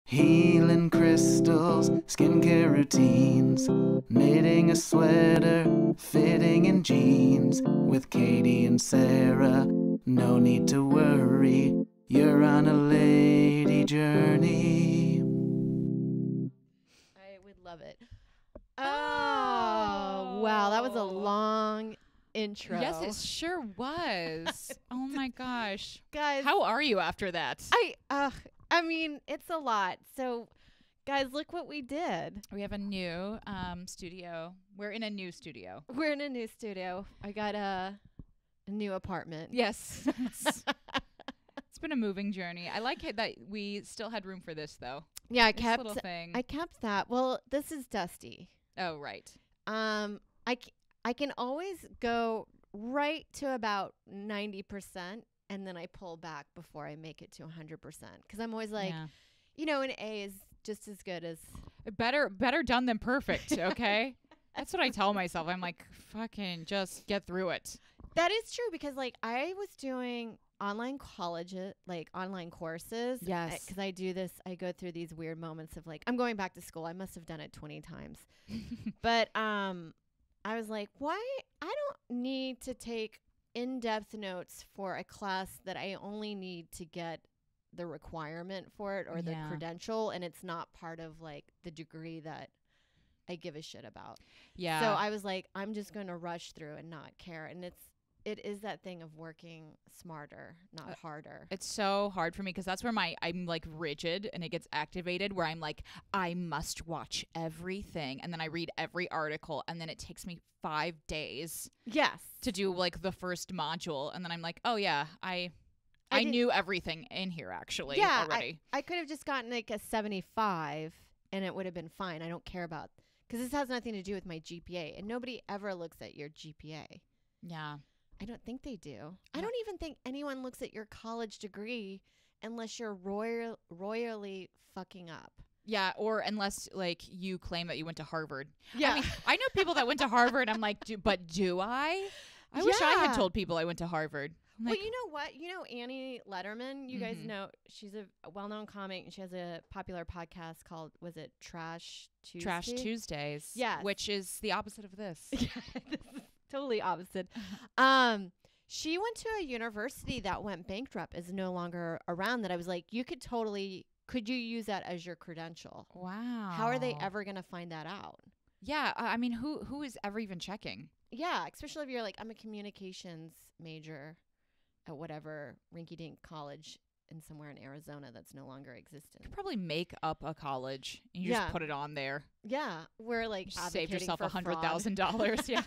Healing crystals, skincare routines, knitting a sweater, fitting in jeans. With Katie and Sarah, no need to worry, you're on a lady journey. I would love it. Oh, wow. That was a long intro. Yes, it sure was. Oh my gosh. Guys, How are you after that? I mean, it's a lot. So, guys, look what we did. We have a new studio. We're in a new studio. We're in a new studio. I got a new apartment. Yes. It's been a moving journey. I like it that we still had room for this, though. Yeah, This little thing. I kept that. Well, this is dusty. Oh, right. I can always go right to about 90%, and then I pull back before I make it to 100%. Because I'm always like, Yeah. you know, an A is just as good as. Better done than perfect, okay? That's what I tell myself. I'm like, fucking just get through it. That is true because, like, I was doing online online courses. Yes. Because I do this. I go through these weird moments of, like, I'm going back to school. I must have done it 20 times. But I was like, why? I don't need to take in-depth notes for a class that I only need to get the requirement for it or the Yeah. credential, and it's not part of, like, the degree that I give a shit about. Yeah. So I was like, I'm just going to rush through and not care. And it is that thing of working smarter, not harder. It's so hard for me because that's where I'm like rigid and it gets activated where I'm like, I must watch everything. And then I read every article and then it takes me 5 days Yes. to do like the first module. And then I'm like, oh yeah, I did- knew everything in here actually Yeah, already. I could have just gotten like a 75 and it would have been fine. I don't care about, because this has nothing to do with my GPA, and nobody ever looks at your GPA. Yeah. I don't think they do. I Yeah. don't even think anyone looks at your college degree unless you're royally fucking up. Yeah. Or unless like you claim that you went to Harvard. Yeah. I mean, I know people that went to Harvard. I'm like, but do I? I wish I had Yeah. told people I went to Harvard. I'm Well, like, you know what? You know Annie Letterman? You guys Mhm. know she's a well-known comic, and she has a popular podcast called, was it Trash Tuesday? Trash Tuesdays. Yes. Which is the opposite of this. Yeah, this is totally opposite. She went to a university that went bankrupt, is no longer around, that I was like, could you use that as your credential? Wow. How are they ever going to find that out? Yeah, I mean, who is ever even checking? Yeah, especially if you're like, I'm a communications major at whatever rinky-dink college in somewhere in Arizona that's no longer existent. You could probably make up a college and you Yeah. just put it on there. Yeah, we're like Just saved advocating yourself for fraud. $100,000. Yeah,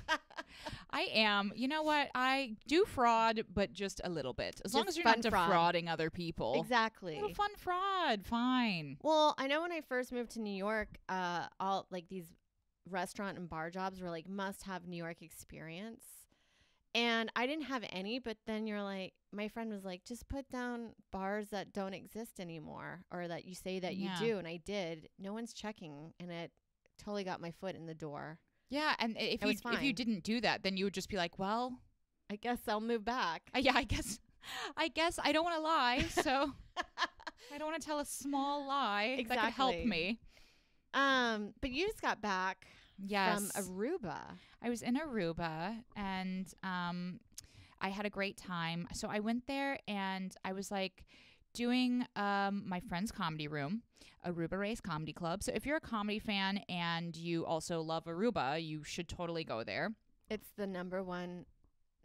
I am. You know what? I do fraud, but just a little bit. As long Just as you're not fun fraud. defrauding other people. Exactly. A little fun fraud, fine. Well, I know when I first moved to New York, all like these restaurant and bar jobs were like must have New York experience. And I didn't have any, but then you're like, my friend was like, just put down bars that don't exist anymore, or that you say that Yeah. you do. And I did. No one's checking, and it totally got my foot in the door. Yeah, and if It was you fine. didn't do that, then you would just be like, well, I guess I'll move back. yeah, I guess I don't want to lie, so I don't want to tell a small lie that could help Exactly. me. But you just got back Yes. from Aruba. I was in Aruba and I had a great time. So I went there and I was like doing my friend's comedy room, Aruba Race Comedy Club. So if you're a comedy fan and you also love Aruba, you should totally go there. It's the number one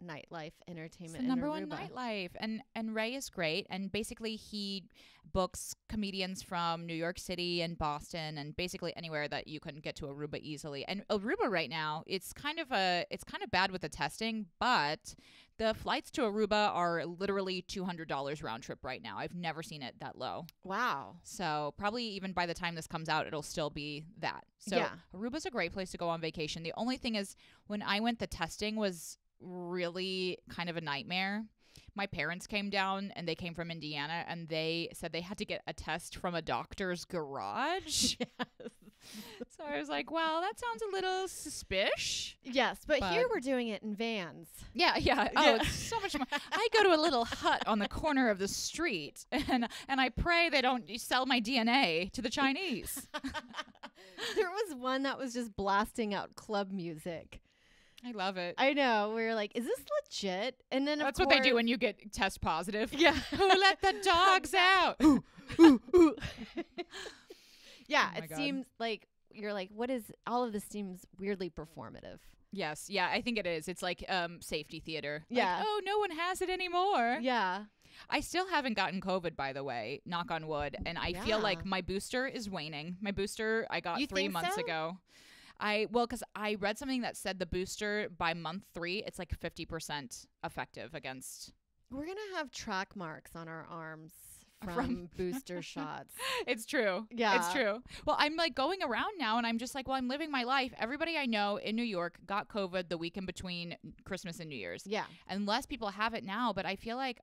nightlife It's entertainment the number in one Aruba. nightlife. And Ray is great. And basically he books comedians from New York City and Boston and basically anywhere that you can get to Aruba easily. And Aruba right now, it's kind of bad with the testing, but the flights to Aruba are literally $200 round trip right now. I've never seen it that low. Wow. So probably even by the time this comes out, it'll still be that. So Yeah. Aruba's a great place to go on vacation. The only thing is when I went, the testing was really kind of a nightmare. my parents came down, and they came from Indiana, and they said they had to get a test from a doctor's garage. Yes. So I was like, well, that sounds a little suspicious. Yes, but here we're doing it in vans. Yeah. Oh, it's so much more. I go to a little hut on the corner of the street, and I pray they don't sell my DNA to the Chinese. There was one that was just blasting out club music. I love it. I know. We were like, is this legit? And then That's what they do when you get test positive. Yeah. Who let the dogs out? Yeah, Oh my it God. seems like you're like, what is all of this seems weirdly performative. Yes. Yeah, I think it is. It's like safety theater. Yeah. Like, oh, no one has it anymore. Yeah. I still haven't gotten COVID, by the way, knock on wood. And I feel like my booster is waning. My booster I got You 3 think months so? ago. Because I read something that said the booster by month 3, it's like 50% effective against. We're going to have track marks on our arms From- from booster shots. It's true. Yeah. It's true. Well, I'm like going around now and I'm just like, well, I'm living my life. Everybody I know in New York got COVID the weekend between Christmas and New Year's. Yeah. And less people have it now, but I feel like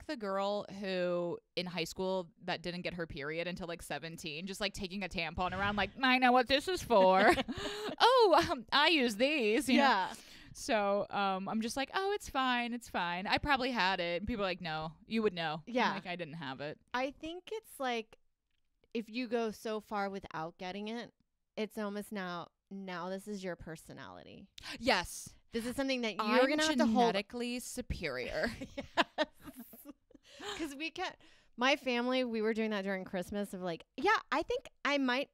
the girl who in high school that didn't get her period until like 17, just like taking a tampon around like, I know what this is for. I use these. You know? Yeah. So I'm just like, oh, it's fine. It's fine. I probably had it. And people are like, no, you would know. I'm Yeah. like, I didn't have it. I think it's like if you go so far without getting it, it's almost now this is your personality. Yes. This is something that I'm you're going to have to hold. genetically superior. Because my family, we were doing that during Christmas of like, yeah, I think I might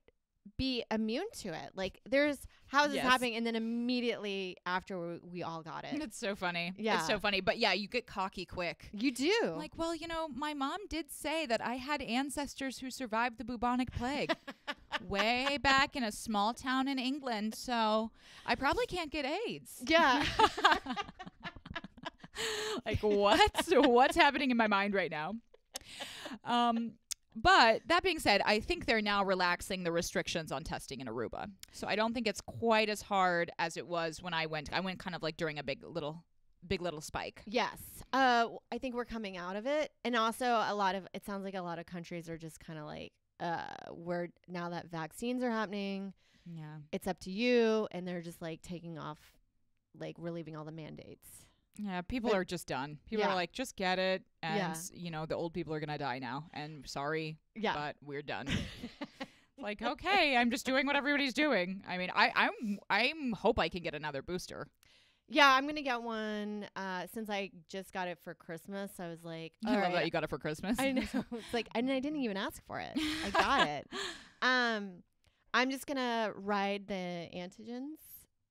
be immune to it. Like there's how is this Yes. happening? And then immediately after we all got it. It's so funny. Yeah. It's so funny. But yeah, you get cocky quick. You do. Like, well, you know, my mom did say that I had ancestors who survived the bubonic plague way back in a small town in England. So I probably can't get AIDS. yeah. Like, what? What's happening in my mind right now? But that being said, I think they're now relaxing the restrictions on testing in Aruba. So I don't think it's quite as hard as it was when I went. I went kind of like during a big little spike. Yes. I think we're coming out of it. And also it sounds like a lot of countries are just kind of like, where now that vaccines are happening, Yeah. it's up to you. And they're just like taking off, like relieving all the mandates. Yeah, people But- are just done. People Yeah. are like, just get it. And, Yeah. you know, the old people are going to die now. And sorry, Yeah. but we're done. Like, okay, I'm just doing what everybody's doing. I mean, I'm hope I can get another booster. Yeah, I'm going to get one. Since I just got it for Christmas, I was like, I all love right. that you got it for Christmas. I know. It's like, and I didn't even ask for it. I got it. I'm just going to ride the antigens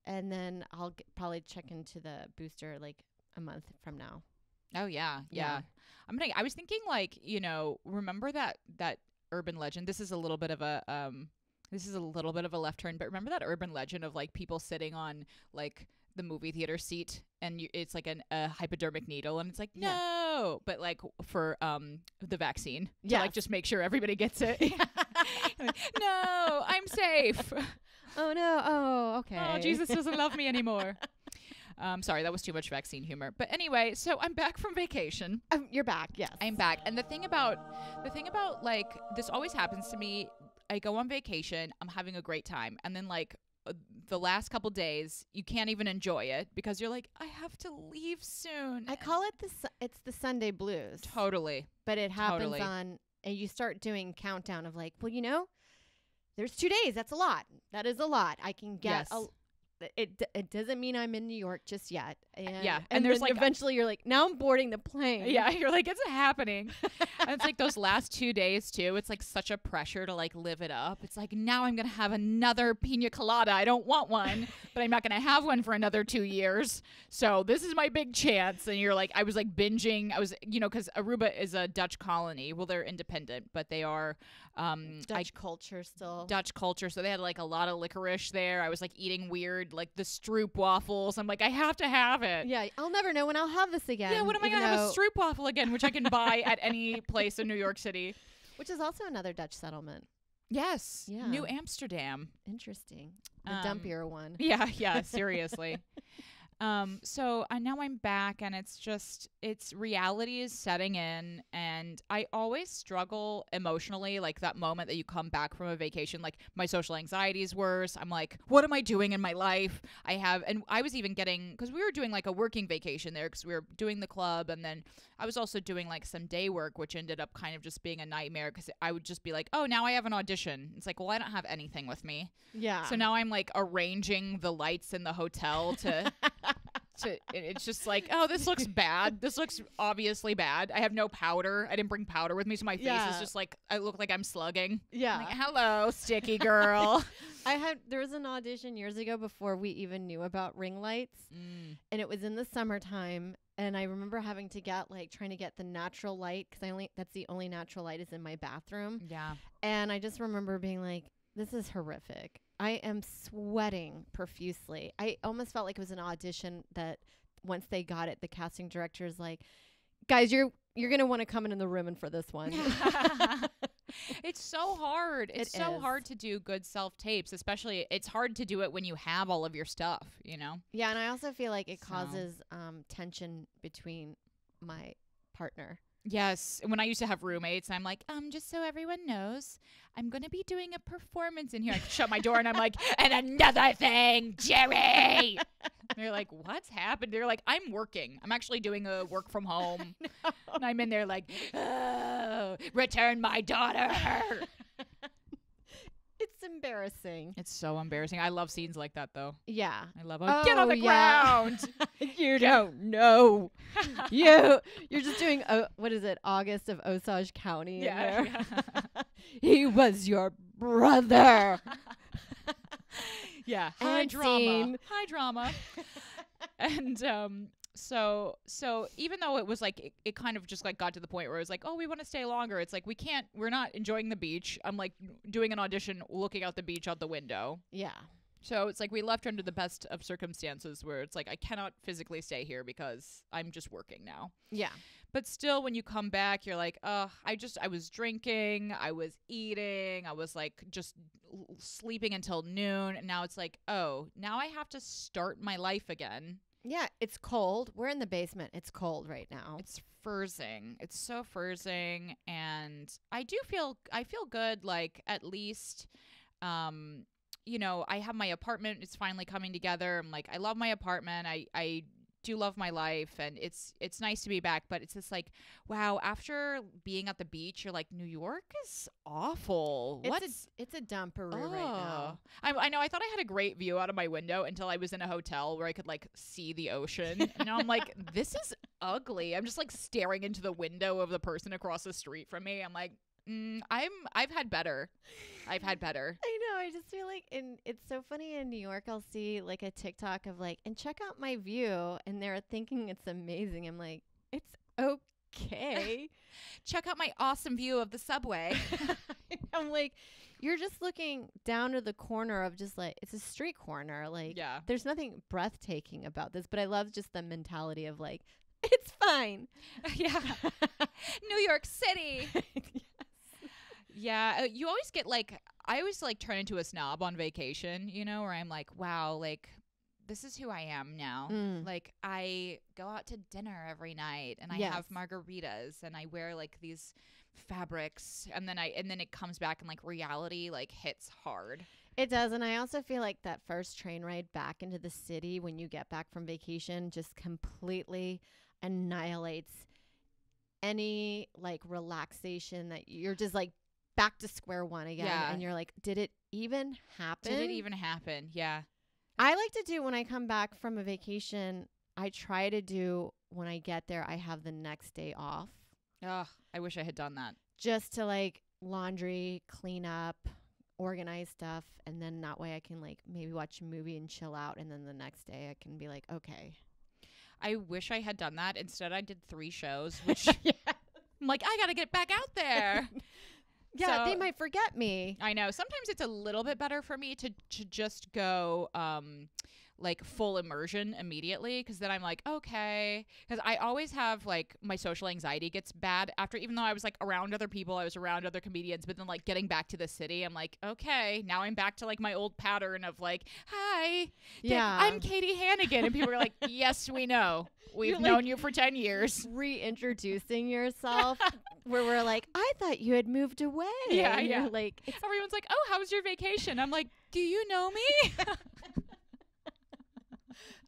and then I'll probably check into the booster like a month from now. Oh yeah. Yeah. I was thinking like, you know, remember that urban legend? This is a little bit of a left turn, but remember that urban legend of like people sitting on like the movie theater seat and it's like a hypodermic needle and it's like Yeah. no, but like for the vaccine to Yes. like just make sure everybody gets it. Like, no, I'm safe. Oh no. Oh, okay. Oh, Jesus doesn't love me anymore. Sorry, that was too much vaccine humor. But anyway, so I'm back from vacation. You're back. Yes. I'm back. And the thing about like this always happens to me. I go on vacation, I'm having a great time, and then like the last couple days, you can't even enjoy it because you're like, I have to leave soon. I call it it's the Sunday blues. Totally. But it happens Totally. and you start doing countdown of like, well, you know, there's 2 days. That's a lot. That is a lot. I can get Yes. it doesn't mean I'm in New York just yet. And, Yeah, And, and there's then like eventually you're like, now I'm boarding the plane. Yeah, you're like, it's happening. And it's like those last 2 days too. It's like such a pressure to like live it up. It's like now I'm gonna have another pina colada. I don't want one, but I'm not gonna have one for another 2 years. So this is my big chance. And you're like, I was like binging. I was, you know, because Aruba is a Dutch colony. Well, they're independent, but they are Dutch culture still. Dutch culture. So they had like a lot of licorice there. I was like eating weird, like the Stroop waffles. I'm like, I have to have it. Yeah, I'll never know when I'll have this again. Yeah, when am I even going to have a though- Stroop waffle again, which I can buy at any place in New York City? Which is also another Dutch settlement. Yes. Yeah. New Amsterdam. Interesting. The Um, dumpier one. Yeah, seriously. So now I'm back, and it's reality is setting in, and I always struggle emotionally, like that moment that you come back from a vacation, like my social anxiety is worse. I'm like, what am I doing in my life? And I was even getting, because we were doing like a working vacation there, because we were doing the club, and then I was also doing like some day work, which ended up kind of just being a nightmare, because I would just be like, oh, now I have an audition. It's like, well, I don't have anything with me. Yeah. So now I'm like arranging the lights in the hotel to it's just like, oh, this looks bad. This looks obviously bad. I have no powder. I didn't bring powder with me, so my face is just like, I look like I'm slugging. Yeah. I'm like, hello, sticky girl. There was an audition years ago before we even knew about ring lights, and it was in the summertime. And I remember having to trying to get the natural light, because that's the only natural light is in my bathroom. Yeah. And I just remember being like, this is horrific. I am sweating profusely. I almost felt like it was an audition that once they got it, the casting director is like, guys, you're going to want to come in the room and for this one. It's so hard. It's so hard to do good self-tapes, especially it's hard to do it when you have all of your stuff, you know? Yeah, and I also feel like it causes tension between my partner. Yes. When I used to have roommates, I'm like, just so everyone knows, I'm going to be doing a performance in here. I shut my door and I'm like, and another thing, Jerry. They're like, what's happened? They're like, I'm working. I'm actually doing a work from home. And I'm in there like, oh, return my daughter. It's embarrassing. It's so embarrassing. I love scenes like that, though. Yeah. I love get on the ground. You don't know. You're just doing, what is it, August of Osage County? Yeah. He was your brother. Yeah. High drama. And so even though it was like it kind of just like got to the point where it was like, oh, we want to stay longer, it's like we're not enjoying the beach. I'm like doing an audition looking out the beach out the window. Yeah. So it's like we left under the best of circumstances where it's like I cannot physically stay here because I'm just working now. Yeah. But still, when you come back, you're like, I was drinking, I was eating, I was like just sleeping until noon. And now it's like, oh, now I have to start my life again. Yeah, it's cold. We're in the basement. It's cold right now. It's furzing. It's so furzing. And I feel good, like at least, you know, I have my apartment. It's finally coming together. I'm like, I love my apartment. I do love my life, and it's nice to be back, but it's just like, wow, after being at the beach, you're like, New York is awful. It's a dumperoo right now. I know. I thought I had a great view out of my window until I was in a hotel where I could like see the ocean. And now I'm like, this is ugly. I'm just like staring into the window of the person across the street from me. I'm like, I've had better. I know. I just feel like it's so funny in New York. I'll see like a TikTok of like, and check out my view, and they're thinking it's amazing. I'm like, it's okay. Check out my awesome view of the subway. I'm like, you're just looking down to the corner of just like, it's a street corner. Like, yeah. There's nothing breathtaking about this, but I love just the mentality of like, it's fine. Yeah. New York City. Yeah, you always get like, I always like turn into a snob on vacation, you know, where I'm like, wow, like this is who I am now. Like I go out to dinner every night and I have margaritas and I wear like these fabrics and then it comes back and like reality like hits hard. It does. And I also feel like that first train ride back into the city when you get back from vacation just completely annihilates any like relaxation that you're just like back to square one again. Yeah. And you're like, did it even happen? Yeah. I like to do when I come back from a vacation, I try to do when I get there, I have the next day off. Oh, I wish I had done that. Just to like laundry, clean up, organize stuff. And then that way I can like maybe watch a movie and chill out. And then the next day I can be like, okay. I wish I had done that. Instead, I did 3 shows, which I'm like, I got to get back out there. Yeah, so, they might forget me. I know. Sometimes it's a little bit better for me to just go like full immersion immediately, because then I'm like, okay, because I always have like my social anxiety gets bad after, even though I was like around other people, I was around other comedians, but then like getting back to the city, I'm like, okay, now I'm back to like my old pattern of like, hi, I'm Katie Hannigan, and people are like, yes, we know, we've known you for 10 years. Reintroducing yourself, where we're like, I thought you had moved away. Yeah, and yeah. you're like, Everyone's like, oh, how was your vacation? I'm like, do you know me?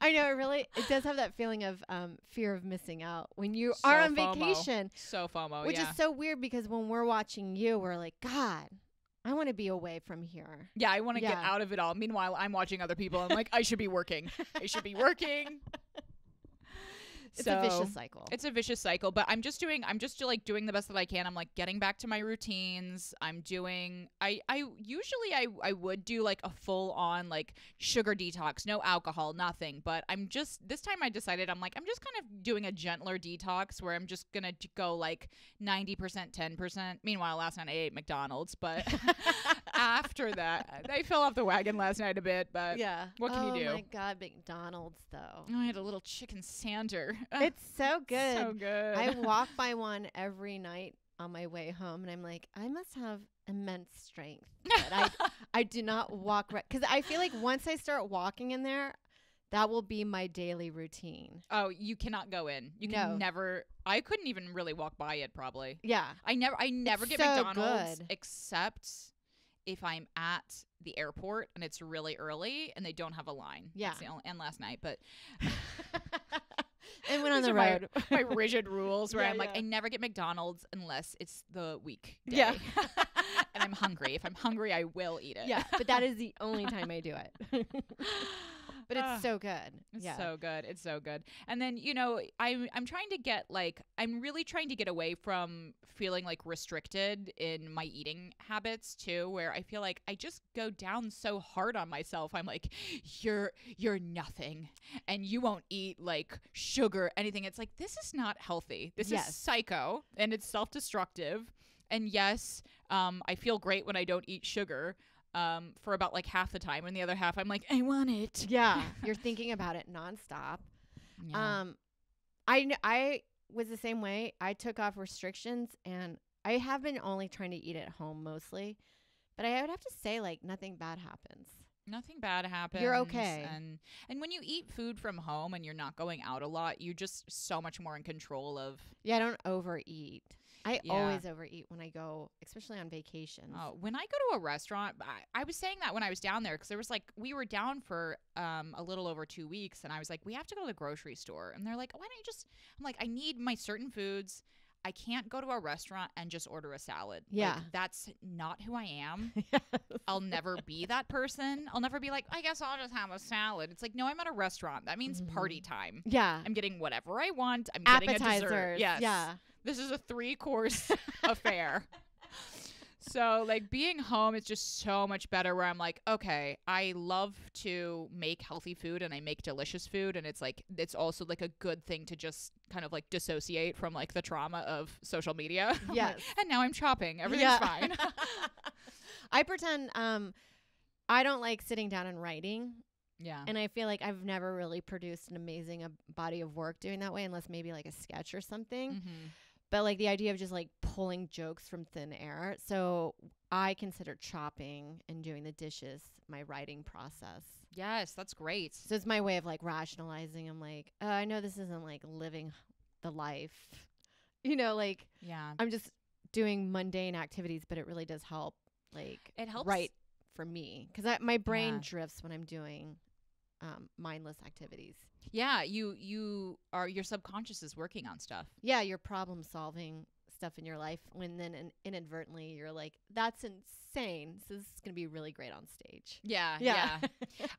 I know, it does have that feeling of fear of missing out when you are on FOMO. vacation. So FOMO, Which is so weird, because when we're watching you, we're like, God, I want to be away from here. Yeah, I want to get out of it all. Meanwhile, I'm watching other people. I'm like, I should be working. I should be working. It's a vicious cycle. It's a vicious cycle, but I'm just doing the best that I can. I'm like getting back to my routines. I usually would do like a full on like sugar detox, no alcohol, nothing. But this time I decided I'm just kind of doing a gentler detox where I'm just going to go like 90%, 10%. Meanwhile, last night I ate McDonald's, but after that, I fell off the wagon last night a bit, but what can you do? Oh my God, McDonald's though. I had a little chicken sander. It's so good. So good. I walk by one every night on my way home, and I'm like, I must have immense strength. But I do not walk because I feel like once I start walking in there, that will be my daily routine. Oh, you cannot go in. You can never. I couldn't even really walk by it. Probably. Yeah. I never get so McDonald's good. except if I'm at the airport and it's really early and they don't have a line. Yeah. And last night, but. And went on These the are road. My rigid rules where I'm like, yeah. I never get McDonald's unless it's the weekday. Yeah. And I'm hungry. If I'm hungry, I will eat it. Yeah, but that is the only time I do it. But it's so good. It's so good. It's so good. And then, I'm trying to get I'm really trying to get away from feeling like restricted in my eating habits too, where I feel like I just go down so hard on myself. I'm like, you're nothing and you won't eat like sugar, anything. It's like, this is not healthy. This is psycho and it's self-destructive. And yes, I feel great when I don't eat sugar. For about like half the time, and the other half I'm like, I want it. Yeah, you're thinking about it nonstop. Yeah. I was the same way. I took off restrictions, and I have been only trying to eat at home mostly, but I would have to say like nothing bad happens. Nothing bad happens. You're okay. And when you eat food from home and you're not going out a lot, you're just so much more in control of. Yeah, I don't overeat. I always overeat when I go, especially on vacations. Oh, when I go to a restaurant, I was saying that when I was down there, because there was like, we were down for a little over 2 weeks, and I was like, we have to go to the grocery store. And they're like, why don't you just, I'm like, I need my certain foods. I can't go to a restaurant and just order a salad. Yeah. Like, that's not who I am. I'll never be that person. I'll never be like, I guess I'll just have a salad. It's like, no, I'm at a restaurant. That means party time. Yeah. I'm getting whatever I want. I'm Appetizers. getting a dessert. Yes. Yeah. This is a 3-course affair. So like being home is just so much better, where I'm like, okay, I love to make healthy food and I make delicious food. And it's like, it's also like a good thing to just kind of like dissociate from like the trauma of social media. Yes. Like, and now I'm chopping. Everything's fine. I pretend I don't like sitting down and writing. Yeah. And I feel like I've never really produced an amazing body of work doing that way, unless maybe like a sketch or something. Mm-hmm. But like the idea of just like pulling jokes from thin air. So I consider chopping and doing the dishes my writing process. Yes, that's great. So it's my way of like rationalizing. I'm like, I know this isn't like living the life, like I'm just doing mundane activities, but it really does help. Like it helps write for me, because my brain drifts when I'm doing mindless activities. Yeah, your subconscious is working on stuff. Yeah, you're problem solving stuff in your life, when then inadvertently you're like, that's insane. So this is going to be really great on stage. Yeah.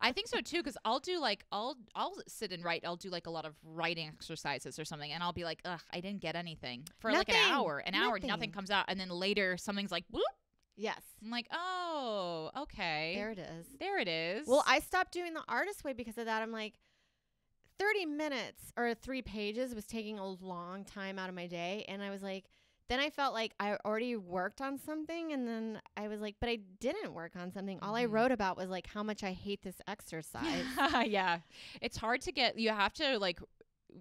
I think so too, because I'll do like, I'll sit and write. I'll do like a lot of writing exercises or something, and I'll be like, ugh, I didn't get anything for like an hour, nothing comes out. And then later something's like, whoop. Yes. I'm like, oh, okay. There it is. Well, Well, I stopped doing the artist way because of that. I'm like, 30 minutes or 3 pages was taking a long time out of my day. And I was like, then I felt like I already worked on something, and then I was like, but I didn't work on something. All I wrote about was like how much I hate this exercise. Yeah. It's hard to get, you have to like,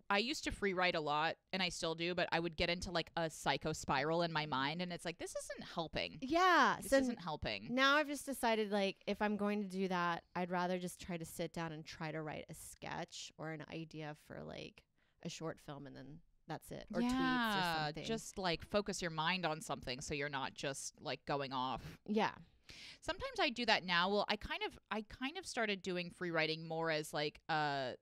I used to free write a lot, and I still do, but I would get into like a psycho spiral in my mind, and it's like, this isn't helping. Yeah. This So isn't helping. now I've just decided, like, if I'm going to do that, I'd rather just try to sit down and try to write a sketch or an idea for like a short film, and then that's it. Or tweets or something. Just like focus your mind on something so you're not just like going off. Yeah. Sometimes I do that now. Well, I kind of started doing free writing more as like a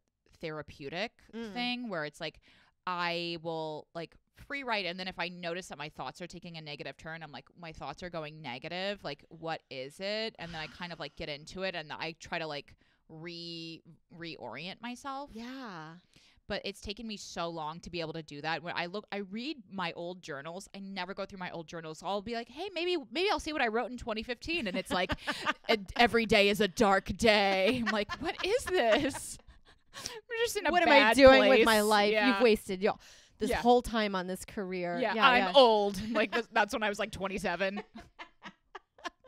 therapeutic thing, where it's like I will like free write, and then if I notice that my thoughts are taking a negative turn, I'm like, my thoughts are going negative, like what is it? And then I kind of like get into it, and I try to like reorient myself. Yeah. But it's taken me so long to be able to do that. When I read my old journals. I never go through my old journals. I'll be like, hey, maybe I'll see what I wrote in 2015. And it's like, every day is a dark day. I'm like, what is this? We're just in a what am bad I doing place. with my life? Yeah. You've wasted this Yeah. whole time on this career. Yeah, I'm old. Like that's when I was like 27.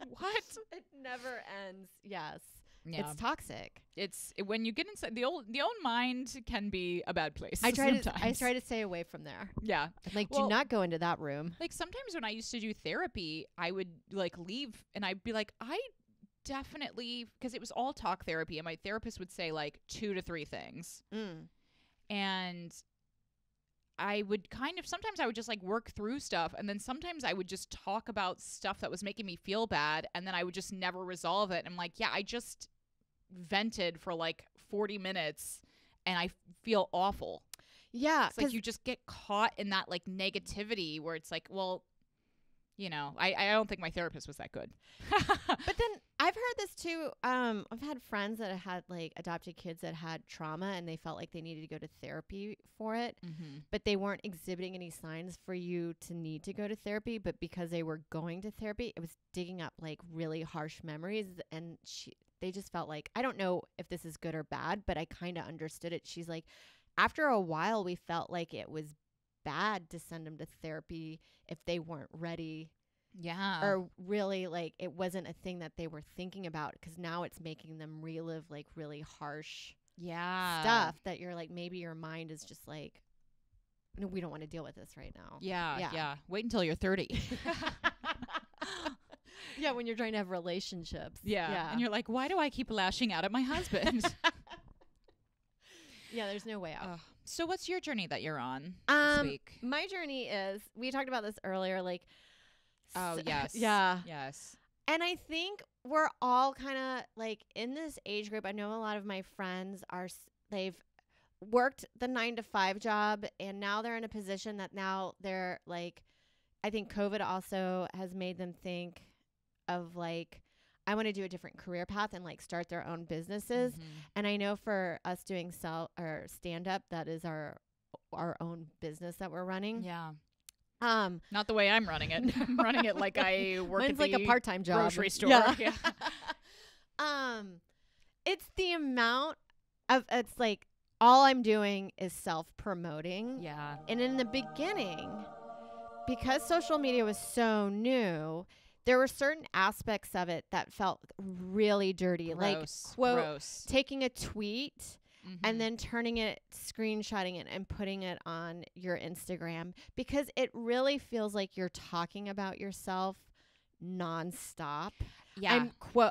What? It never ends. Yes. Yeah. It's toxic. It's when you get inside the own mind can be a bad place. I try sometimes. to stay away from there. Yeah. I'm like, Well, do not go into that room. Like sometimes when I used to do therapy, I would like leave and I'd be like, I definitely, because it was all talk therapy, and my therapist would say like 2 to 3 things. And I would sometimes I would just like work through stuff, and then sometimes I would just talk about stuff that was making me feel bad, and then I would just never resolve it. And I'm like, yeah, I just vented for like 40 minutes and I feel awful. Yeah. It's like you just get caught in that like negativity where it's like, well, you know, I don't think my therapist was that good. But then I've heard this too. I've had friends that had like adopted kids that had trauma, and they felt like they needed to go to therapy for it, but they weren't exhibiting any signs for you to need to go to therapy. But because they were going to therapy, it was digging up like really harsh memories, and they just felt like, I don't know if this is good or bad, but I kind of understood it. She's like, after a while, we felt like it was bad to send them to therapy if they weren't ready. Yeah. Or really like it wasn't a thing that they were thinking about, because now it's making them relive like really harsh stuff that you're like, maybe your mind is just like, no, we don't want to deal with this right now. Yeah. Wait until you're 30. Yeah, when you're trying to have relationships. Yeah. And you're like, why do I keep lashing out at my husband? Yeah, there's no way out. So what's your journey that you're on this week? My journey is, we talked about this earlier, like, Oh, yes. Yeah. Yes. And I think we're all kind of like in this age group. I know a lot of my friends they've worked the 9-to-5 job, and now they're in a position that now they're like, I think COVID also has made them think of like, I want to do a different career path and like start their own businesses. And I know for us doing stand up, that is our own business that we're running. Yeah. Not the way I'm running it. I'm running it like I work Mine's at like the a part-time job. grocery store. Yeah. It's the amount of, it's like all I'm doing is self-promoting. Yeah. And in the beginning, because social media was so new, there were certain aspects of it that felt really dirty. Gross. Like, quote, Gross. taking a tweet and then turning it, screenshotting it, and putting it on your Instagram, because it really feels like you're talking about yourself nonstop. Yeah.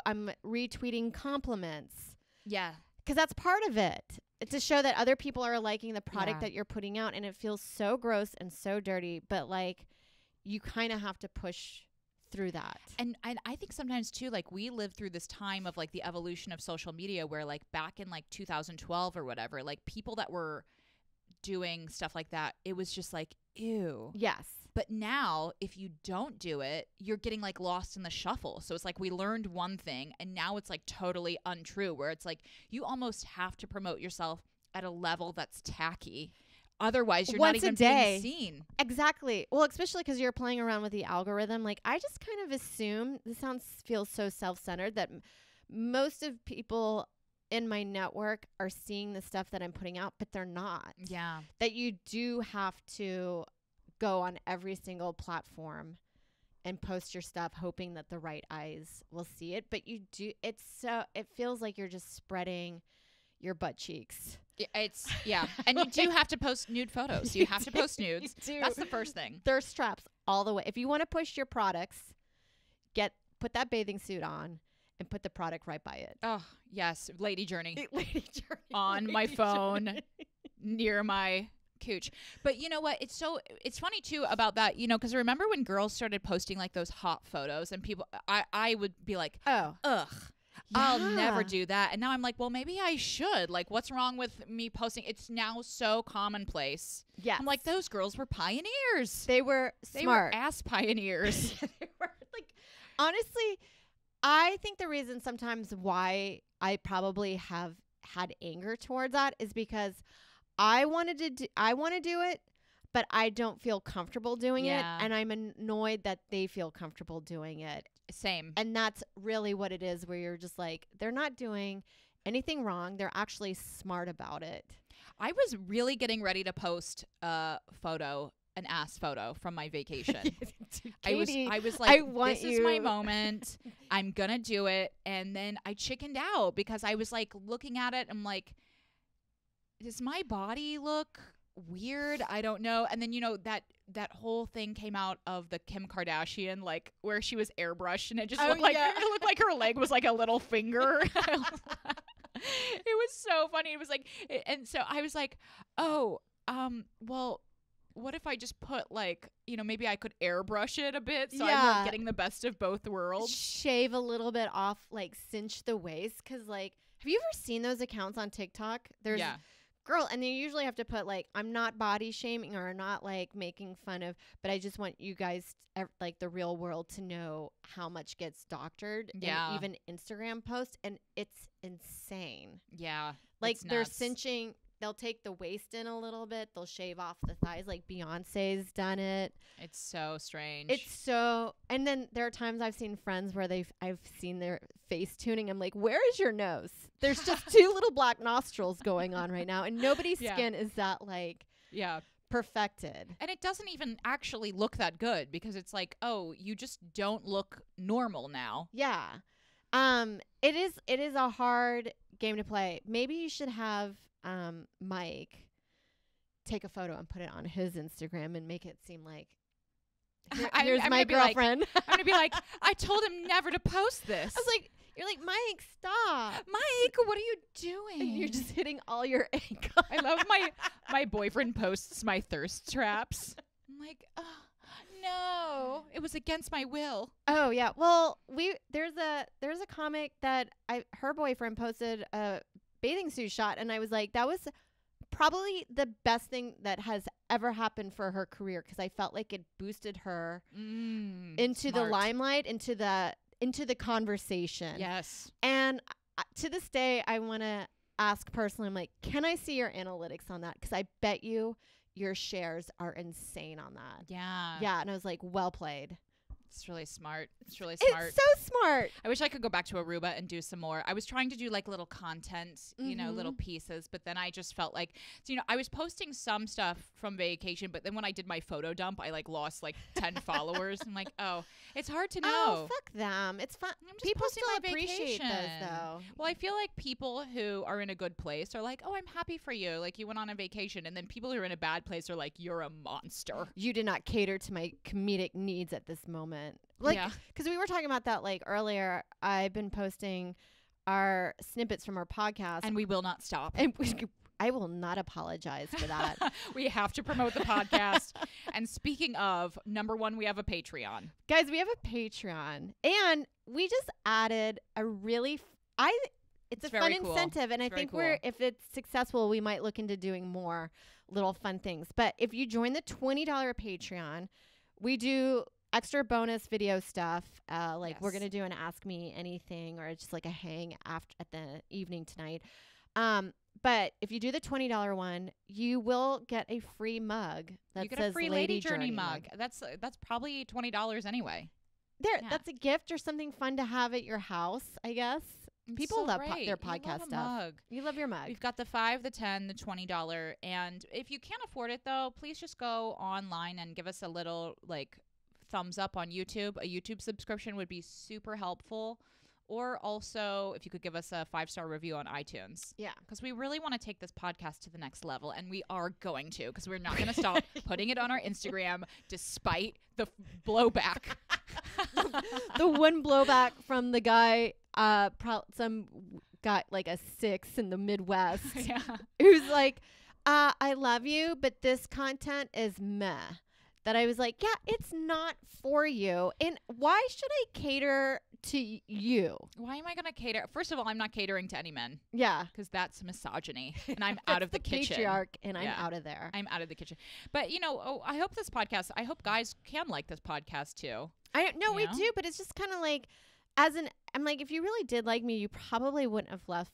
I'm retweeting compliments. Yeah. Because that's part of it. It's to show that other people are liking the product Yeah. that you're putting out, and it feels so gross and so dirty, but like you kind of have to push through that. And I think sometimes too, like we lived through this time of like the evolution of social media where like back in like 2012 or whatever, like people that were doing stuff like that, it was just like, ew. Yes. But now if you don't do it, you're getting like lost in the shuffle. So it's like we learned one thing and now it's like totally untrue, where it's like you almost have to promote yourself at a level that's tacky. Otherwise, you're not even being seen. Exactly. Well, especially because you're playing around with the algorithm. Like, I just kind of assume, feels so self-centered, that most of people in my network are seeing the stuff that I'm putting out, but they're not. Yeah. That you do have to go on every single platform and post your stuff hoping that the right eyes will see it. But you do, it feels like you're just spreading your butt cheeks. It's, yeah. And you do have to post nude photos. You have to post nudes. That's the first thing. Thirst traps all the way. If you want to push your products, put that bathing suit on and put the product right by it. Oh, yes. Lady Journey. Lady Journey. On my phone, near my cooch. But you know what? It's funny too about that, you know, because remember when girls started posting like those hot photos and people, I would be like, oh, ugh. Yeah. I'll never do that. And now I'm like, well, maybe I should. Like, what's wrong with me posting? It's now so commonplace. Yeah. I'm like, those girls were pioneers. They were smart. They were ass pioneers. They were, like, honestly, I think the reason sometimes why I probably have had anger towards that is because I want to do it, but I don't feel comfortable doing it. And I'm annoyed that they feel comfortable doing it. Same. And that's really what it is, where you're just like, they're not doing anything wrong. They're actually smart about it. I was really getting ready to post a photo, an ass photo from my vacation. Katie, I was like, this is my you. moment. I'm going to do it. And then I chickened out because I was like looking at it. I'm like, does my body look weird? I don't know. And then, you know, that whole thing came out of the Kim Kardashian, like where she was airbrushed and it just looked like it looked like her leg was like a little finger. It was so funny. It was like, and so I was like, oh, well, what if I just put like, you know, maybe I could airbrush it a bit so I'm like getting the best of both worlds. Shave a little bit off, like cinch the waist. Cause like, have you ever seen those accounts on TikTok? There's girl, and they usually have to put like, I'm not body shaming or not like making fun of, but I just want you guys, like the real world, to know how much gets doctored in even Instagram posts, and it's insane. Yeah, like they're cinching. They'll take the waist in a little bit. They'll shave off the thighs. Like Beyonce's done it. It's so strange. And then there are times I've seen friends where I've seen their face tuning. I'm like, where is your nose? There's just two little black nostrils going on right now. And nobody's skin is that like perfected. And it doesn't even actually look that good because it's like, oh, you just don't look normal now. Yeah. It is a hard game to play. Maybe you should have Mike take a photo and put it on his Instagram and make it seem like here's my girlfriend. I'm gonna be like, I told him never to post this. I was like, you're like, Mike, stop. Mike, what are you doing? And you're just hitting all your ankles. I love my boyfriend posts my thirst traps. I'm like, oh no, it was against my will. Oh yeah. Well, there's a comic that her boyfriend posted a bathing suit shot, and I was like, that was probably the best thing that has ever happened for her career, because I felt like it boosted her into the limelight, into the conversation. Yes. And to this day, I want to ask personally, I'm like, can I see your analytics on that? Because I bet you your shares are insane on that. Yeah. Yeah. And I was like, well played. It's really smart. It's really smart. It's so smart. I wish I could go back to Aruba and do some more. I was trying to do like little content, you know, little pieces, but then I just felt like, so, you know, I was posting some stuff from vacation, but then when I did my photo dump, I like lost like 10 followers. I'm like, oh, it's hard to know. Oh, fuck them. It's fun. I'm just People posting still my appreciate vacation. those though. Well, I feel like people who are in a good place are like, oh, I'm happy for you. Like you went on a vacation. And then people who are in a bad place are like, you're a monster. You did not cater to my comedic needs at this moment. Like, because we were talking about that like earlier. I've been posting our snippets from our podcast, and we will not stop. And I will not apologize for that. We have to promote the podcast. And speaking of, number one, we have a Patreon. Guys, we have a Patreon, and we just added a really it's a fun incentive, and I think if it's successful, we might look into doing more little fun things. But if you join the $20 Patreon, we do extra bonus video stuff. We're going to do an Ask Me Anything, or just like a hang at the evening tonight. But if you do the $20 one, you will get a free mug that says a free Lady Journey mug. That's probably $20 anyway. That's a gift or something fun to have at your house, I guess. It's People so love great. their You love podcast a stuff. mug. You love your mug. We've got the $5, the $10, the $20, and if you can't afford it though, please just go online and give us a little like thumbs up on YouTube. A YouTube subscription would be super helpful. Or also, if you could give us a 5-star review on iTunes. Yeah. Because we really want to take this podcast to the next level, and we are going to, because we're not going to stop putting it on our Instagram despite the blowback. The one blowback from the guy, some got like a 6 in the Midwest, Yeah. who's like, I love you, but this content is meh. That I was like, yeah, it's not for you. And why should I cater to you? Why am I going to cater? First of all, I'm not catering to any men. Yeah. Because that's misogyny, and I'm out of the kitchen. Patriarch, and I'm Yeah. out of there. I'm out of the kitchen. But, I hope I hope guys can like this podcast too. I don't know, You we know? do, but it's just kind of like, I'm like, if you really did like me, you probably wouldn't have left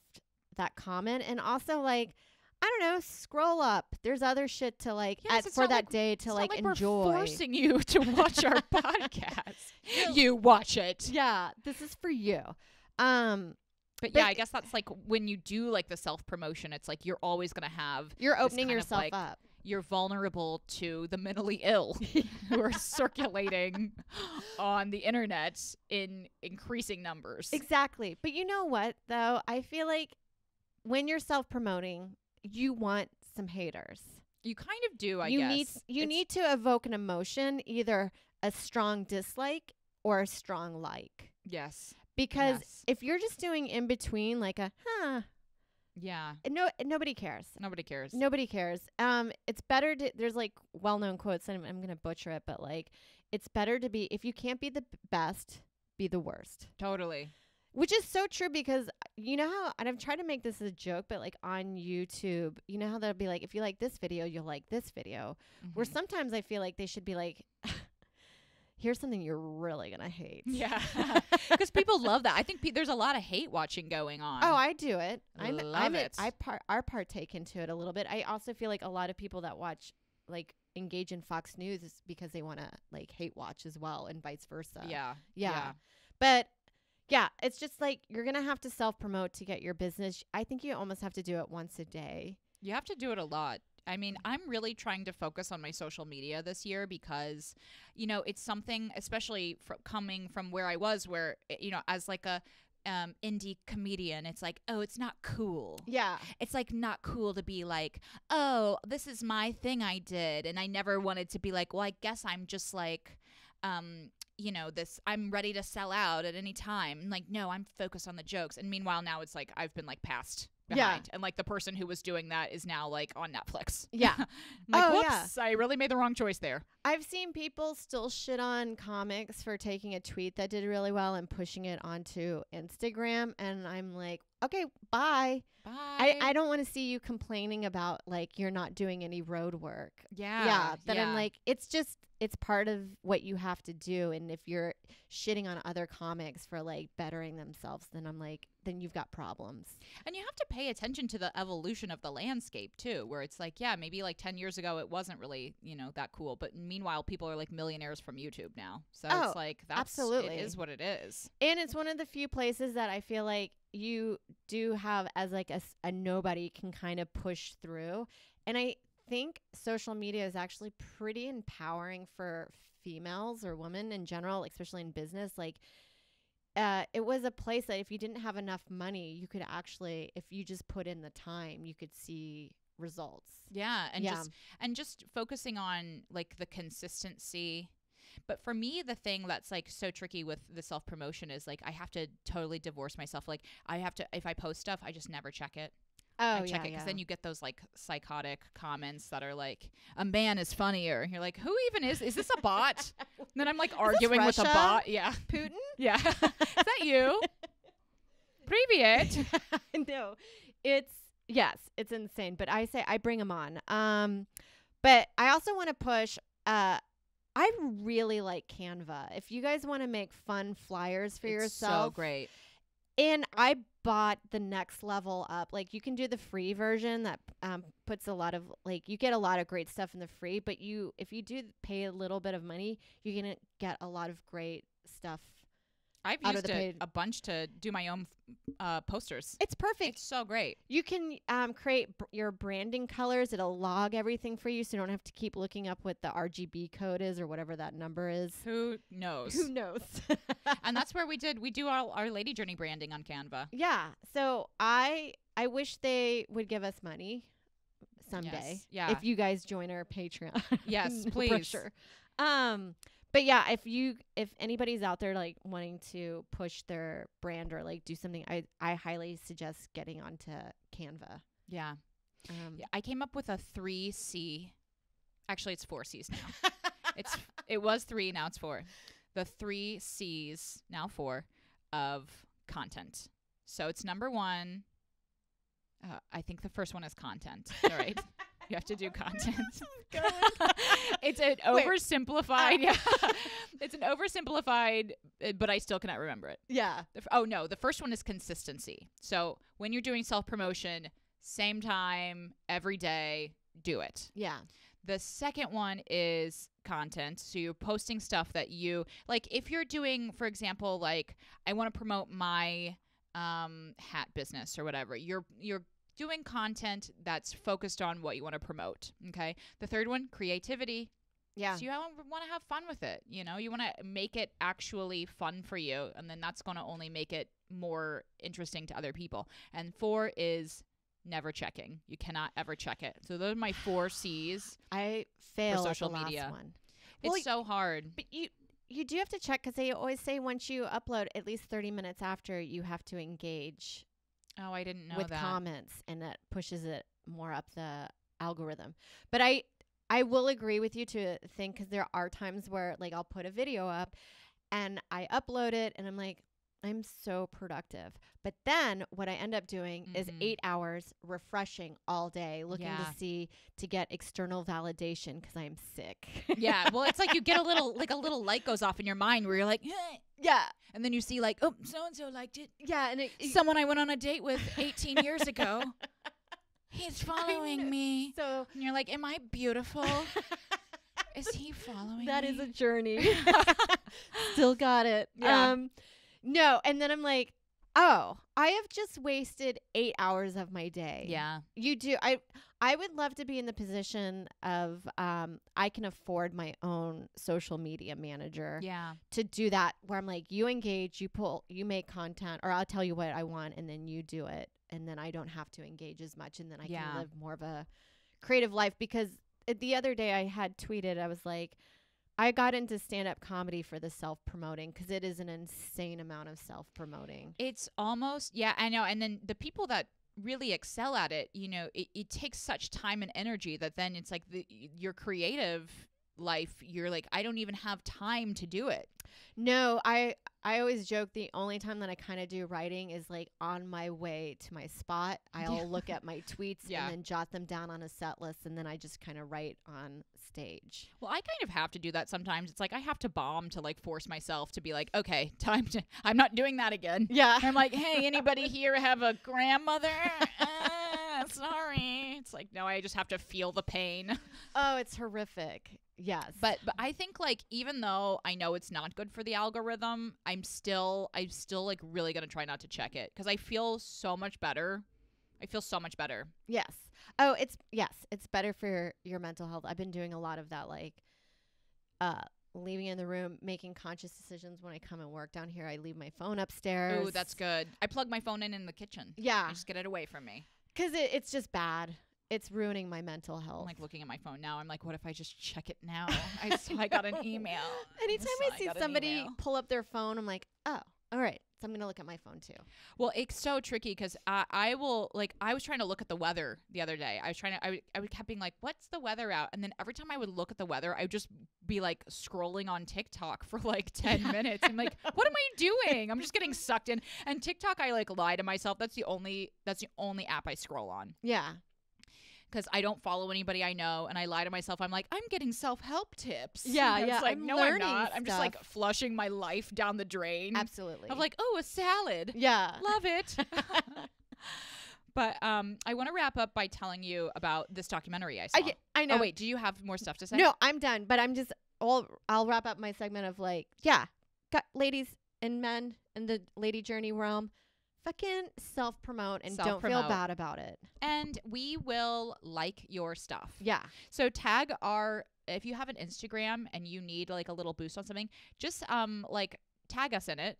that comment. And also, like, I don't know, scroll up. There's other shit to like Yes, it's for not that like- day It's to not like like enjoy. We're forcing you to watch our podcast. You watch it. Yeah, this is for you. But yeah, I guess that's like when you do like the self-promotion, it's like you're always going to have You're this opening kind of, yourself like, up. you're vulnerable to the mentally ill who are circulating on the internet in increasing numbers. Exactly. But you know what, though? I feel like when you're self-promoting, you want some haters. You kind of do, I you guess. You need to evoke an emotion, either a strong dislike or a strong like. Yes. Because Yes. if you're just doing in between, like a Yeah. nobody cares. Nobody cares. Nobody cares. It's better to. There's like well-known quotes, and I'm gonna butcher it, but like, it's better to be. If you can't be the best, be the worst. Totally. Which is so true, because you know how, and I've tried to make this as a joke, but like on YouTube, you know how they'll be like, if you like this video, you'll like this video. Where Mhm. sometimes I feel like they should be like, here's something you're really gonna hate. Yeah. Because people love that. I think there's a lot of hate watching going on. Oh, I do it. Love it. I partake into it a little bit. I also feel like a lot of people that watch, like, engage in Fox News is because they want to like hate watch as well, and vice versa. Yeah. But yeah, it's just like you're gonna have to self-promote to get your business. I think you almost have to do it once a day. You have to do it a lot. I mean, I'm really trying to focus on my social media this year because, it's something, especially coming from where I was, where, as like a indie comedian, it's like, oh, it's not cool. Yeah. It's like not cool to be like, oh, this is my thing I did. And I never wanted to be like, well, I guess I'm just like, I'm ready to sell out at any time. Like, no, I'm focused on the jokes. And meanwhile, now it's like I've been like passed behind. And like the person who was doing that is now like on Netflix. Yeah. I'm like, Oh, whoops, I really made the wrong choice there. I've seen people still shit on comics for taking a tweet that did really well and pushing it onto Instagram, and I'm like, okay, bye. Bye. I don't want to see you complaining about like you're not doing any road work. Yeah. But I'm like, it's part of what you have to do. And if you're shitting on other comics for like bettering themselves, then I'm like, then you've got problems. And you have to pay attention to the evolution of the landscape too, where it's like, yeah, maybe like 10 years ago it wasn't really, that cool. But meanwhile, people are like millionaires from YouTube now. So it's like, absolutely. It is what it is. And it's one of the few places that I feel like you do have as like a nobody can kind of push through. And I think social media is actually pretty empowering for females or women in general, especially in business. Like, it was a place that if you didn't have enough money, you could actually, if you just put in the time, you could see results. Yeah. And just focusing on like the consistency. But for me, the thing that's like so tricky with the self-promotion is like I have to totally divorce myself. Like if I post stuff, I just never check it. Oh, Check it because then you get those like psychotic comments that are like, a man is funnier. And you're like, who even is this a bot? And then I'm like arguing with a Russia? bot. Yeah. Putin? Yeah. Is that you? Привет. No, it's insane. But I say I bring them on. But I also want to push. I really like Canva. If you guys want to make fun flyers for yourself, so great. And I bought the next level up. Like, you can do the free version that puts a lot of like, you get a lot of great stuff in the free. But if you do pay a little bit of money, you're gonna get a lot of great stuff I've out of used the it page. a bunch to do my own posters. It's perfect. It's so great. You can create your branding colors. It'll log everything for you, so you don't have to keep looking up what the RGB code is or whatever that number is. Who knows? Who knows? And that's where we do our Lady Journey branding on Canva. Yeah. So I wish they would give us money someday. Yes. Yeah. If you guys join our Patreon. Yes, No please. pressure. But yeah, if anybody's out there like wanting to push their brand or like do something, I highly suggest getting onto Canva. Yeah. Yeah. I came up with a 3C. Actually, it's 4 C's now. It was 3, now it's 4. The 3 C's, now 4, of content. So it's number 1. I think the first one is content. All right. You have to do content. It's an oversimplified. Yeah. It's an oversimplified, but I still cannot remember it. Yeah. The first one is consistency. So when you're doing self-promotion, same time, every day, do it. Yeah. The second one is content. So you're posting stuff that you, like if you're doing, for example, like I want to promote my hat business or whatever, you're doing content that's focused on what you want to promote. Okay. The third one, creativity. Yeah. So you want to have fun with it. You know, you want to make it actually fun for you. And then that's going to only make it more interesting to other people. And 4 is never checking. You cannot ever check it. So those are my 4 C's. I fail for social at the media. last one. It's Well, so hard. But you do have to check because they always say once you upload, at least 30 minutes after, you have to engage Oh, I didn't know with that. comments, and that pushes it more up the algorithm. But I will agree with you to think, because there are times where like I'll put a video up and I upload it and I'm like, I'm so productive. But then what I end up doing is 8 hours refreshing all day, looking to get external validation because I'm sick. Yeah. Well, it's like you get a little light goes off in your mind where you're like, Yeah. and then you see like, oh, so-and-so liked it. Yeah. And Someone I went on a date with 18 years ago. He's following me. So And you're like, am I beautiful? Is he following that me? is a journey. Still got it. Yeah. No. And then I'm like, oh, I have just wasted 8 hours of my day. Yeah. You do. I would love to be in the position of I can afford my own social media manager Yeah. to do that, where I'm like, you engage, you make content, or I'll tell you what I want and then you do it. And then I don't have to engage as much, and then I can live more of a creative life. Because the other day I had tweeted, I was like, I got into stand-up comedy for the self-promoting because it is an insane amount of self-promoting. It's almost, yeah, I know. And then the people that really excel at it, you know, it takes such time and energy that then it's like your creative life, you're like, I don't even have time to do it. No, I always joke the only time that I kind of do writing is like on my way to my spot. I'll look at my tweets and then jot them down on a set list, and then I just kind of write on stage. Well, I kind of have to do that sometimes. It's like I have to bomb to like force myself to be like, okay, I'm not doing that again. Yeah. I'm like, hey, anybody here have a grandmother? Sorry. It's like, no, I just have to feel the pain. Oh, it's horrific. Yes. But I think like, even though I know it's not good for the algorithm, I'm still like really going to try not to check it because I feel so much better. Yes. Oh, it's better for your mental health. I've been doing a lot of that, like leaving in the room, making conscious decisions when I come and work down here. I leave my phone upstairs. Oh, that's good. I plug my phone in the kitchen. Yeah. I just get it away from me. Because it's just bad. It's ruining my mental health. I'm like looking at my phone now. I'm like, what if I just check it now? I got an email. Anytime I see somebody pull up their phone, I'm like, oh, all right. So I'm going to look at my phone too. Well, it's so tricky because I was trying to look at the weather the other day. I kept being like, what's the weather out? And then every time I would look at the weather, I would just be like scrolling on TikTok for like 10 minutes. I'm like, what am I doing? I'm just getting sucked in. And TikTok, I like lie to myself. That's the only app I scroll on. Yeah. Because I don't follow anybody I know, and I lie to myself. I'm like, I'm getting self-help tips. Yeah, and it's like, I'm no, learning I'm not. stuff. I'm just like flushing my life down the drain. Absolutely. I'm like, oh, a salad. Yeah. Love it. But I want to wrap up by telling you about this documentary I saw. I know. Oh, wait, do you have more stuff to say? No, I'm done. But I'll wrap up my segment of like, ladies, and men in the Lady Journey realm, fucking self-promote and don't feel Self-promote. bad about it. And we will like your stuff. Yeah. So if you have an Instagram and you need like a little boost on something, just like tag us in it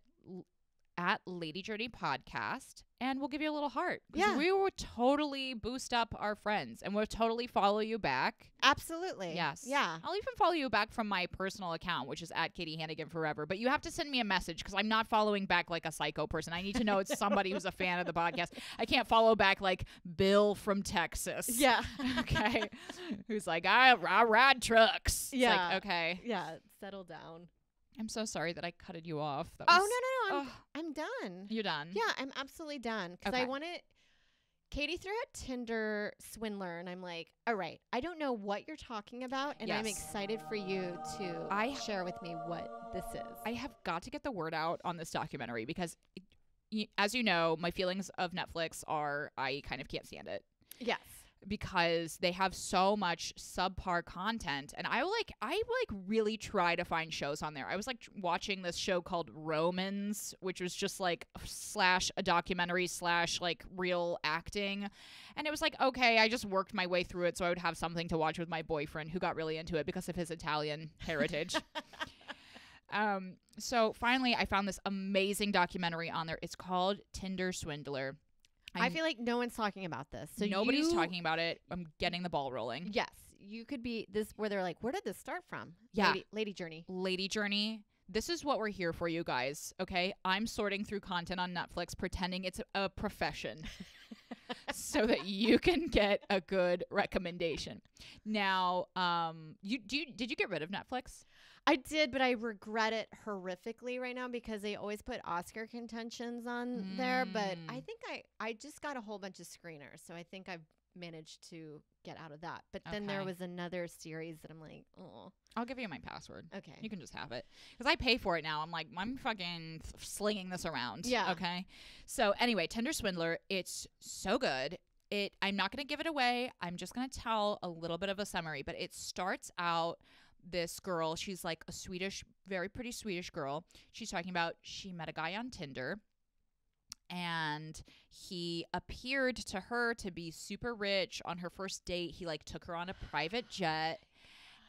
at Lady Journey Podcast, and we'll give you a little heart. 'Cause Yeah. we will totally boost up our friends, and we'll totally follow you back. Absolutely. Yes. Yeah. I'll even follow you back from my personal account, which is at Katie Hannigan Forever. But you have to send me a message because I'm not following back like a psycho person. I need to know it's somebody who's a fan of the podcast. I can't follow back like Bill from Texas. Yeah. Okay. Who's like, I ride trucks. It's Yeah. like, okay. Yeah. Settle down. I'm so sorry that I cutted you off. That Oh, was- no. Ugh. I'm done. You're done? Yeah, I'm absolutely done. Because I Okay. want to. Katie threw out Tinder Swindler, and I'm like, all right, I don't know what you're talking about, and I'm Yes. excited for you to share with me what this is. I have got to get the word out on this documentary because, as you know, my feelings of Netflix are I kind of can't stand it. Yes. Because they have so much subpar content, and I really try to find shows on there. I was like watching this show called Romans, which was just like / a documentary / like real acting, and it was like, okay, I just worked my way through it so I would have something to watch with my boyfriend who got really into it because of his Italian heritage. So finally I found this amazing documentary on there. It's called Tinder Swindler. I feel like no one's talking about this. So nobody's talking about it. I'm getting the ball rolling. Yes. You could be this where they're like, where did this start from? Yeah. Lady Journey. Lady Journey. This is what we're here for, you guys. Okay. I'm sorting through content on Netflix, pretending it's a profession so that you can get a good recommendation. Now, did you get rid of Netflix? I did, but I regret it horrifically right now because they always put Oscar contentions on there. But I think I just got a whole bunch of screeners, so I think I've managed to get out of that. But then there Okay. was another series that I'm like, oh, I'll give you my password. okay. You can just have it because I pay for it now. I'm like, I'm fucking slinging this around. Yeah. Okay. So anyway, Tinder Swindler. It's so good. I'm not going to give it away. I'm just going to tell a little bit of a summary, but it starts out this girl. She's like a Swedish, very pretty Swedish girl. She's talking about she met a guy on Tinder and he appeared to her to be super rich. On her first date, he like took her on a private jet.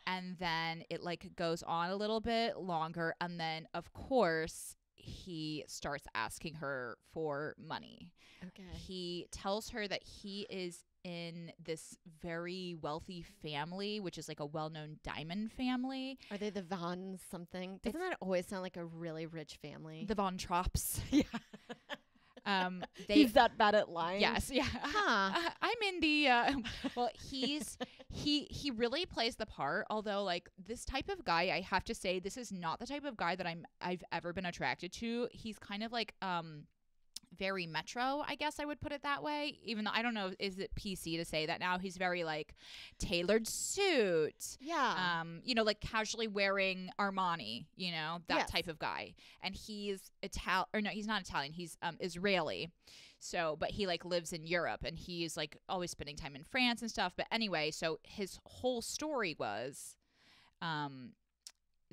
And then it like goes on a little bit longer. And then, of course, he starts asking her for money. Okay. He tells her that he is in this very wealthy family, which is like a well-known diamond family. Are they the Von something? Doesn't that always sound like a really rich family? The Von Tropps. Yeah. He's that bad at lying. Yes, yeah. Huh. I'm in the well, he really plays the part, although like this type of guy, I have to say this is not the type of guy that I've ever been attracted to. He's kind of like very metro, I guess I would put it that way, even though I don't know, is it PC to say that now? He's very like tailored suit. Yeah. Like casually wearing Armani, that Yes. type of guy. And he's he's not Italian, he's Israeli. So, but he like lives in Europe and he's like always spending time in France and stuff. But anyway, so his whole story was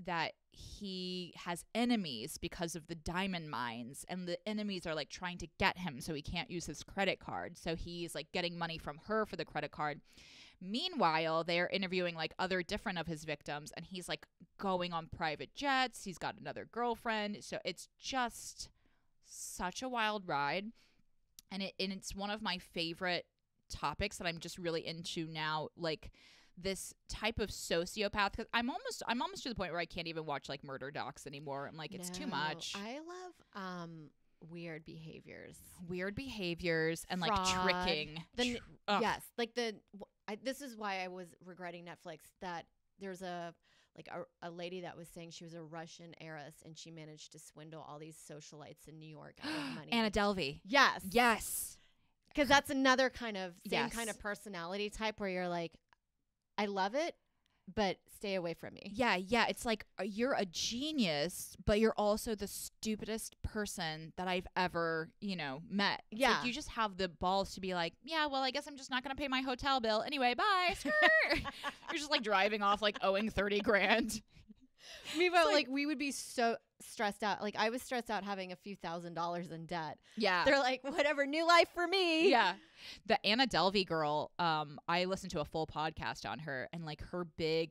that he has enemies because of the diamond mines, and the enemies are like trying to get him so he can't use his credit card. So he's like getting money from her for the credit card. Meanwhile, they're interviewing like other different of his victims, and he's like going on private jets. He's got another girlfriend. So it's just such a wild ride. And it's one of my favorite topics that I'm just really into now, like this type of sociopath, because I'm almost to the point where I can't even watch like murder docs anymore. I'm like, it's too much. I love weird behaviors And Fraud. like tricking. Yes, like this is why I was regretting Netflix, that there's a lady that was saying she was a Russian heiress and she managed to swindle all these socialites in New York out of money. Anna Delvey. Yes, because that's another kind of same Yes. kind of personality type where you're like, I love it, but stay away from me. Yeah. It's like you're a genius, but you're also the stupidest person that I've ever, met. It's Yeah. like you just have the balls to be like, yeah, well, I guess I'm just not going to pay my hotel bill. Anyway, bye. Skirt. You're just like driving off like owing 30 grand. Meanwhile, like we would be so stressed out. Like I was stressed out having a few $1,000s in debt. Yeah. They're like, whatever, new life for me. Yeah. The Anna Delvey girl, I listened to a full podcast on her, and like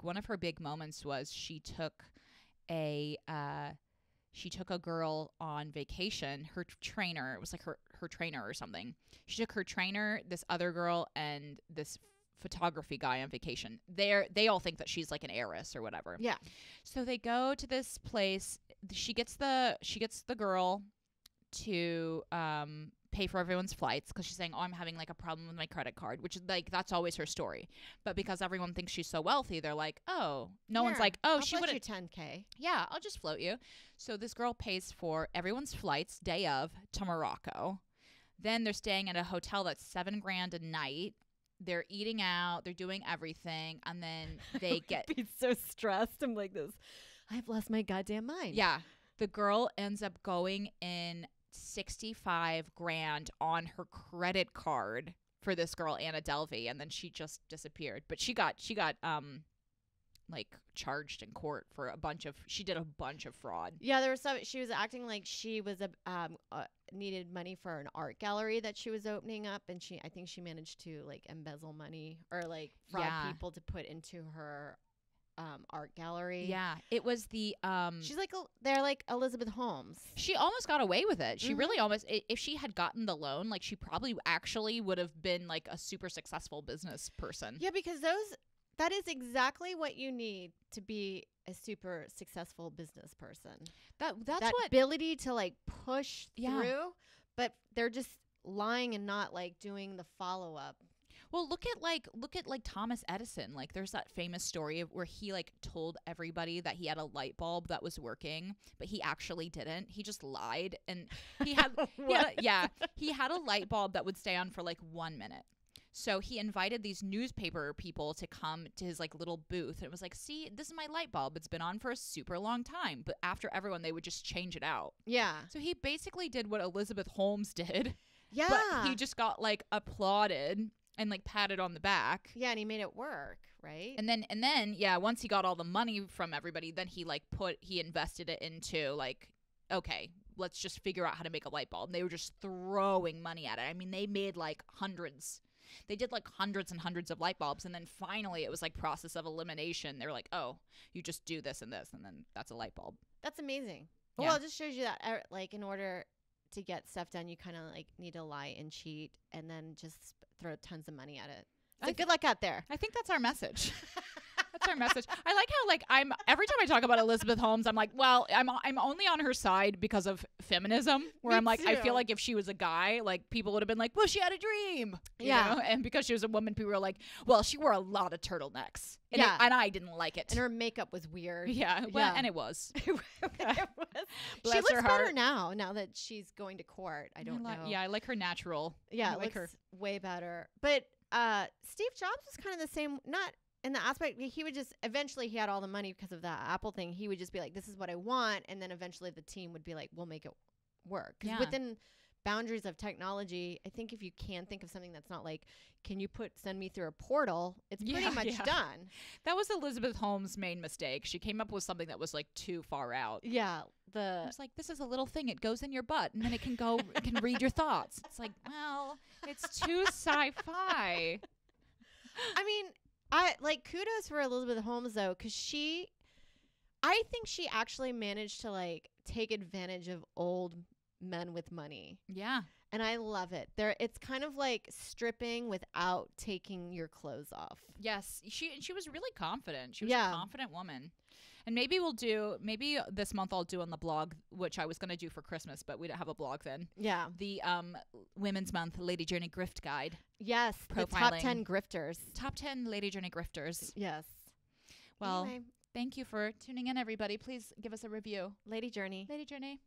one of her big moments was she took a girl on vacation, her trainer, it was like her trainer or something. She took her trainer, this other girl, and this photography guy on vacation. They all think that she's like an heiress or whatever. Yeah. So they go to this place. She gets the girl to pay for everyone's flights because she's saying, oh, I'm having like a problem with my credit card, which is like, that's always her story. But because everyone thinks she's so wealthy, they're like, oh, no one's like, oh, she would you $10K. Yeah, I'll just float you. So this girl pays for everyone's flights day of to Morocco. Then they're staying at a hotel that's $7,000 a night. They're eating out, they're doing everything, and then they get be so stressed. I'm like this. I've lost my goddamn mind. Yeah. The girl ends up going in $65,000 on her credit card for this girl Anna Delvey, and then she just disappeared. But she got like charged in court for she did a bunch of fraud. Yeah, there was she was acting like she was needed money for an art gallery that she was opening up, and I think she managed to like embezzle money or like fraud people to put into her art gallery. Yeah, it was the she's like they're like Elizabeth Holmes. She almost got away with it. She really almost, if she had gotten the loan, like she probably actually would have been like a super successful business person. Yeah, because that is exactly what you need to be a super successful business person. That's that what ability to like push through, but they're just lying and not like doing the follow up. Well, look at Thomas Edison. Like there's that famous story of where he like told everybody that he had a light bulb that was working, but he actually didn't. He just lied, and he had he had a light bulb that would stay on for like 1 minute. So he invited these newspaper people to come to his like little booth. And it was like, see, this is my light bulb. It's been on for a super long time. But after everyone, they would just change it out. Yeah. So he basically did what Elizabeth Holmes did. Yeah. But he just got like applauded and like patted on the back. Yeah, and he made it work, right? And then once he got all the money from everybody, then he invested it into like, okay, let's just figure out how to make a light bulb. And they were just throwing money at it. I mean, they made like hundreds. They did like hundreds and hundreds of light bulbs, and then finally it was like process of elimination. They were like, oh, you just do this and this, and then that's a light bulb. That's amazing. Yeah. Well, it just shows you that like in order to get stuff done, you kind of like need to lie and cheat and then just throw tons of money at it. So good luck out there. I think that's our message. That's our message. I like how like every time I talk about Elizabeth Holmes, I'm like, well, I'm only on her side because of feminism. Where I'm like, I feel like if she was a guy, like people would have been like, well, she had a dream, you know? And because she was a woman, people were like, well, she wore a lot of turtlenecks, and and I didn't like it, and her makeup was weird. Yeah, well, and it was. It was. She looks better now that she's going to court. I don't know. Yeah, I like her natural. Yeah, it looks way better. But Steve Jobs was kind of the same. Not in the aspect, he would just eventually he had all the money because of that Apple thing. He would just be like, this is what I want. And then eventually the team would be like, we'll make it work. Because within boundaries of technology, I think if you can think of something that's not like, can you send me through a portal? It's pretty much done. That was Elizabeth Holmes' main mistake. She came up with something that was like too far out. Yeah. It was like, this is a little thing. It goes in your butt and then it can go, it can read your thoughts. It's like, well, it's too sci-fi. I mean, I like kudos for Elizabeth Holmes though, because I think she actually managed to like take advantage of old men with money. Yeah. And I love it. It's kind of like stripping without taking your clothes off. Yes. She was really confident. She was a confident woman. And maybe this month I'll do on the blog, which I was going to do for Christmas, but we don't have a blog then. Yeah. The Women's Month Lady Journey Grift Guide. Yes. Profiling. The top 10 grifters. Top 10 Lady Journey grifters. Yes. Well, anyway. Thank you for tuning in, everybody. Please give us a review. Lady Journey. Lady Journey.